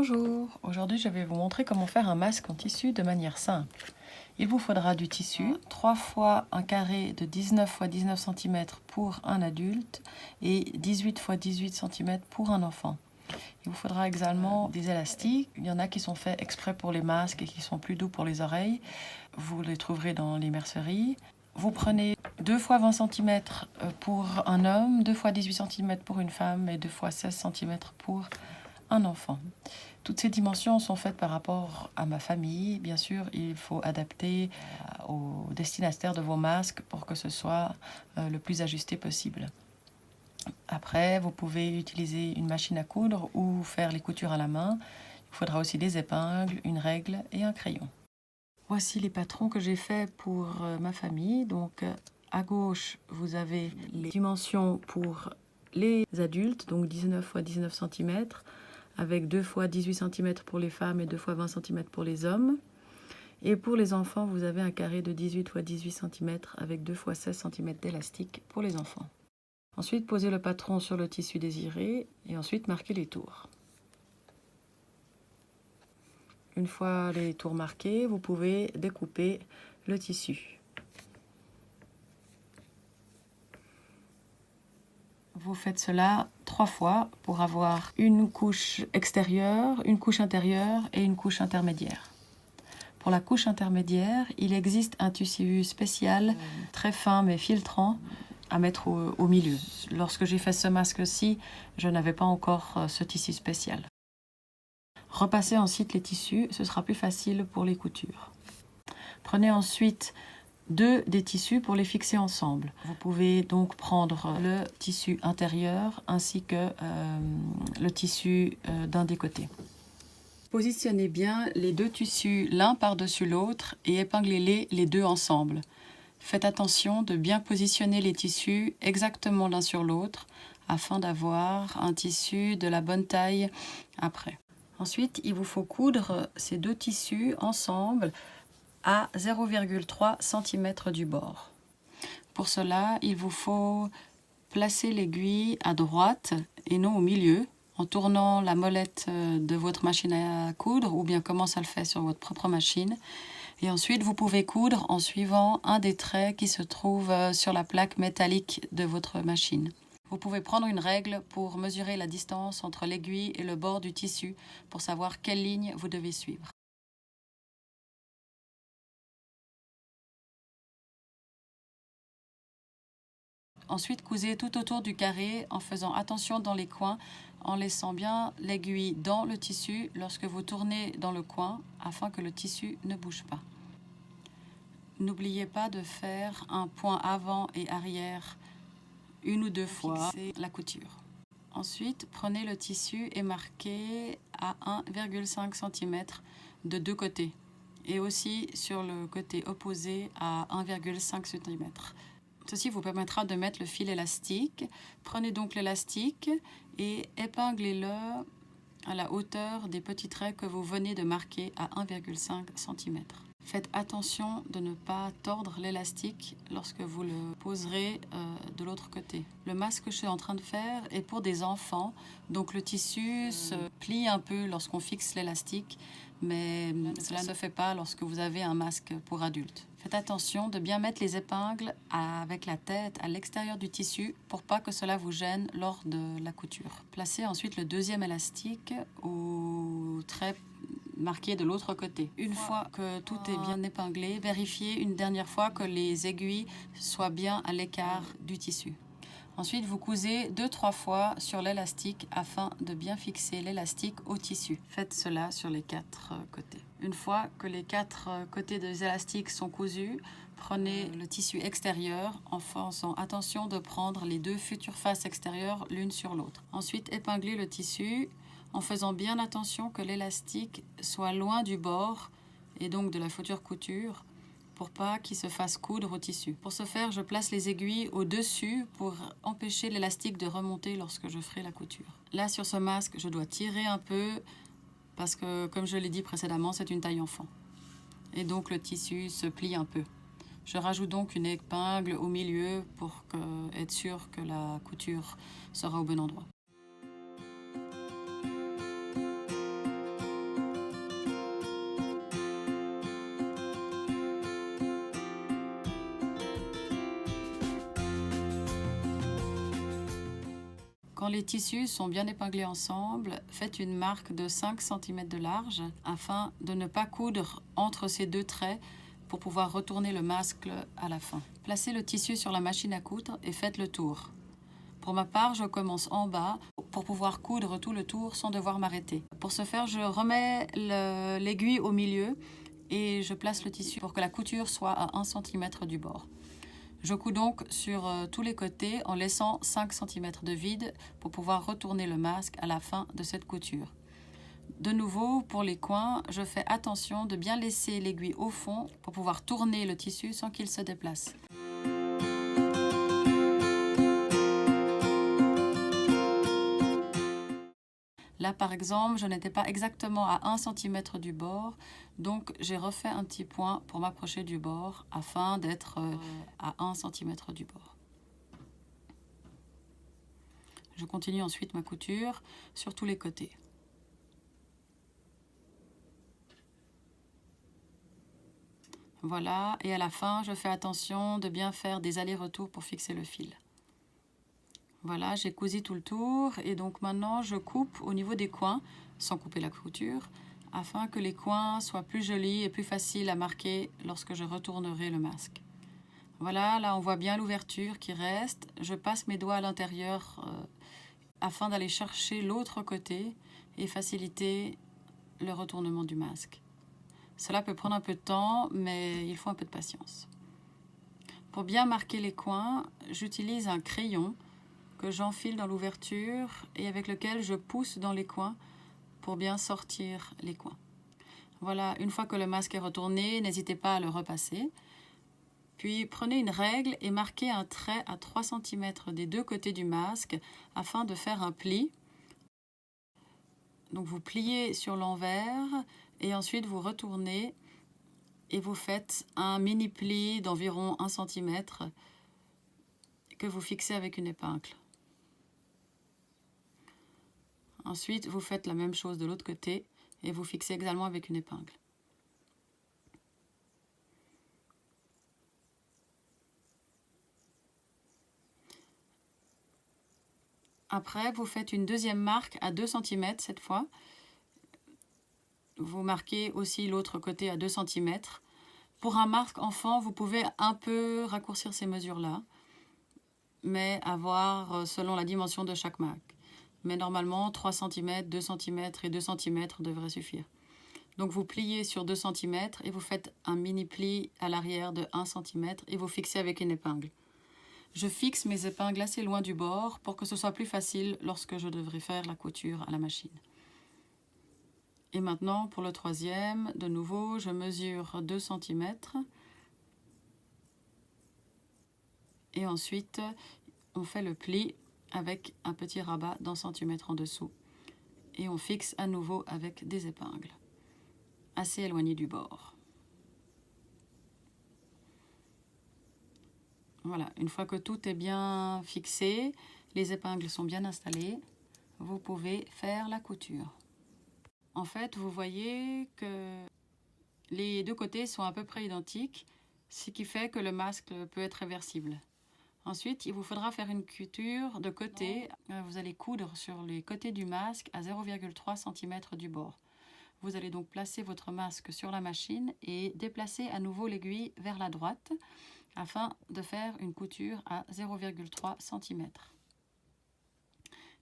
Bonjour, aujourd'hui je vais vous montrer comment faire un masque en tissu de manière simple. Il vous faudra du tissu, 3 fois un carré de 19 x 19 cm pour un adulte et 18 x 18 cm pour un enfant. Il vous faudra également des élastiques, il y en a qui sont faits exprès pour les masques et qui sont plus doux pour les oreilles. Vous les trouverez dans les merceries. Vous prenez 2 x 20 cm pour un homme, 2 x 18 cm pour une femme et 2 x 16 cm pour un enfant. Toutes ces dimensions sont faites par rapport à ma famille. Bien sûr, il faut adapter au destinataire de vos masques pour que ce soit le plus ajusté possible. Après, vous pouvez utiliser une machine à coudre ou faire les coutures à la main. Il faudra aussi des épingles, une règle et un crayon. Voici les patrons que j'ai faits pour ma famille. Donc, à gauche, vous avez les dimensions pour les adultes, donc 19 x 19 cm, avec 2 x 18 cm pour les femmes et 2 x 20 cm pour les hommes. Et pour les enfants, vous avez un carré de 18 x 18 cm avec 2 x 16 cm d'élastique pour les enfants. Ensuite, posez le patron sur le tissu désiré et ensuite marquez les tours. Une fois les tours marqués, vous pouvez découper le tissu. Vous faites cela 3 fois pour avoir une couche extérieure, une couche intérieure et une couche intermédiaire. Pour la couche intermédiaire, il existe un tissu spécial, très fin mais filtrant, à mettre au milieu. Lorsque j'ai fait ce masque-ci, je n'avais pas encore ce tissu spécial. Repassez ensuite les tissus, ce sera plus facile pour les coutures. Prenez ensuite 2 des tissus pour les fixer ensemble. Vous pouvez donc prendre le tissu intérieur ainsi que le tissu d'un des côtés. Positionnez bien les 2 tissus l'un par-dessus l'autre et épinglez-les les 2 ensemble. Faites attention de bien positionner les tissus exactement l'un sur l'autre afin d'avoir un tissu de la bonne taille après. Ensuite, il vous faut coudre ces 2 tissus ensemble à 0,3 cm du bord. Pour cela, il vous faut placer l'aiguille à droite et non au milieu en tournant la molette de votre machine à coudre ou bien comment ça le fait sur votre propre machine. Et ensuite, vous pouvez coudre en suivant un des traits qui se trouve sur la plaque métallique de votre machine. Vous pouvez prendre une règle pour mesurer la distance entre l'aiguille et le bord du tissu pour savoir quelle ligne vous devez suivre. Ensuite, cousez tout autour du carré en faisant attention dans les coins, en laissant bien l'aiguille dans le tissu lorsque vous tournez dans le coin afin que le tissu ne bouge pas. N'oubliez pas de faire un point avant et arrière 1 ou 2 fois la couture. Ensuite, prenez le tissu et marquez à 1,5 cm de 2 côtés et aussi sur le côté opposé à 1,5 cm. Ceci vous permettra de mettre le fil élastique. Prenez donc l'élastique et épinglez-le à la hauteur des petits traits que vous venez de marquer à 1,5 cm. Faites attention de ne pas tordre l'élastique lorsque vous le poserez de l'autre côté. Le masque que je suis en train de faire est pour des enfants, donc le tissu se plie un peu lorsqu'on fixe l'élastique, mais cela ne se fait pas lorsque vous avez un masque pour adultes. Faites attention de bien mettre les épingles avec la tête à l'extérieur du tissu pour pas que cela vous gêne lors de la couture. Placez ensuite le deuxième élastique au trait marqué de l'autre côté. Une fois que tout est bien épinglé, vérifiez une dernière fois que les aiguilles soient bien à l'écart du tissu. Ensuite, vous cousez 2-3 fois sur l'élastique afin de bien fixer l'élastique au tissu. Faites cela sur les 4 côtés. Une fois que les 4 côtés des élastiques sont cousus, prenez le tissu extérieur en faisant attention de prendre les 2 futures faces extérieures l'une sur l'autre. Ensuite, épinglez le tissu en faisant bien attention que l'élastique soit loin du bord et donc de la future couture pour pas qu'il se fasse coudre au tissu. Pour ce faire, je place les aiguilles au-dessus pour empêcher l'élastique de remonter lorsque je ferai la couture. Là, sur ce masque, je dois tirer un peu parce que, comme je l'ai dit précédemment, c'est une taille enfant. Et donc, le tissu se plie un peu. Je rajoute donc une épingle au milieu pour être sûr que la couture sera au bon endroit. Quand les tissus sont bien épinglés ensemble, faites une marque de 5 cm de large afin de ne pas coudre entre ces deux traits pour pouvoir retourner le masque à la fin. Placez le tissu sur la machine à coudre et faites le tour. Pour ma part, je commence en bas pour pouvoir coudre tout le tour sans devoir m'arrêter. Pour ce faire, je remets l'aiguille au milieu et je place le tissu pour que la couture soit à 1 cm du bord. Je couds donc sur tous les côtés en laissant 5 cm de vide pour pouvoir retourner le masque à la fin de cette couture. De nouveau, pour les coins, je fais attention de bien laisser l'aiguille au fond pour pouvoir tourner le tissu sans qu'il se déplace. Là, par exemple, je n'étais pas exactement à 1 cm du bord, donc j'ai refait un petit point pour m'approcher du bord afin d'être à 1 cm du bord. Je continue ensuite ma couture sur tous les côtés. Voilà, et à la fin, je fais attention de bien faire des allers-retours pour fixer le fil. Voilà, j'ai cousu tout le tour et donc maintenant je coupe au niveau des coins, sans couper la couture, afin que les coins soient plus jolis et plus faciles à marquer lorsque je retournerai le masque. Voilà, là on voit bien l'ouverture qui reste. Je passe mes doigts à l'intérieur afin d'aller chercher l'autre côté et faciliter le retournement du masque. Cela peut prendre un peu de temps, mais il faut un peu de patience. Pour bien marquer les coins, j'utilise un crayon que j'enfile dans l'ouverture et avec lequel je pousse dans les coins pour bien sortir les coins. Voilà, une fois que le masque est retourné, n'hésitez pas à le repasser. Puis prenez une règle et marquez un trait à 3 cm des deux côtés du masque afin de faire un pli. Donc vous pliez sur l'envers et ensuite vous retournez et vous faites un mini pli d'environ 1 cm que vous fixez avec une épingle. Ensuite, vous faites la même chose de l'autre côté et vous fixez également avec une épingle. Après, vous faites une deuxième marque à 2 cm cette fois. Vous marquez aussi l'autre côté à 2 cm. Pour un masque enfant, vous pouvez un peu raccourcir ces mesures-là, mais à voir selon la dimension de chaque marque. Mais normalement, 3 cm, 2 cm et 2 cm devraient suffire. Donc vous pliez sur 2 cm et vous faites un mini pli à l'arrière de 1 cm et vous fixez avec une épingle. Je fixe mes épingles assez loin du bord pour que ce soit plus facile lorsque je devrai faire la couture à la machine. Et maintenant, pour le troisième, de nouveau, je mesure 2 cm. Et ensuite, on fait le pli avec un petit rabat d'1 cm en dessous. Et on fixe à nouveau avec des épingles, assez éloignées du bord. Voilà, une fois que tout est bien fixé, les épingles sont bien installées, vous pouvez faire la couture. En fait, vous voyez que les deux côtés sont à peu près identiques, ce qui fait que le masque peut être réversible. Ensuite, il vous faudra faire une couture de côté. Vous allez coudre sur les côtés du masque à 0,3 cm du bord. Vous allez donc placer votre masque sur la machine et déplacer à nouveau l'aiguille vers la droite afin de faire une couture à 0,3 cm.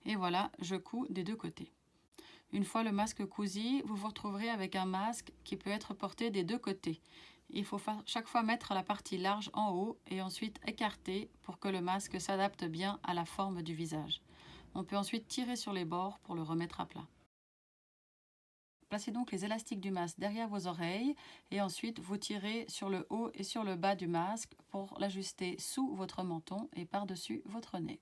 Et voilà, je couds des deux côtés. Une fois le masque cousu, vous vous retrouverez avec un masque qui peut être porté des deux côtés. Il faut chaque fois mettre la partie large en haut et ensuite écarter pour que le masque s'adapte bien à la forme du visage. On peut ensuite tirer sur les bords pour le remettre à plat. Placez donc les élastiques du masque derrière vos oreilles et ensuite vous tirez sur le haut et sur le bas du masque pour l'ajuster sous votre menton et par-dessus votre nez.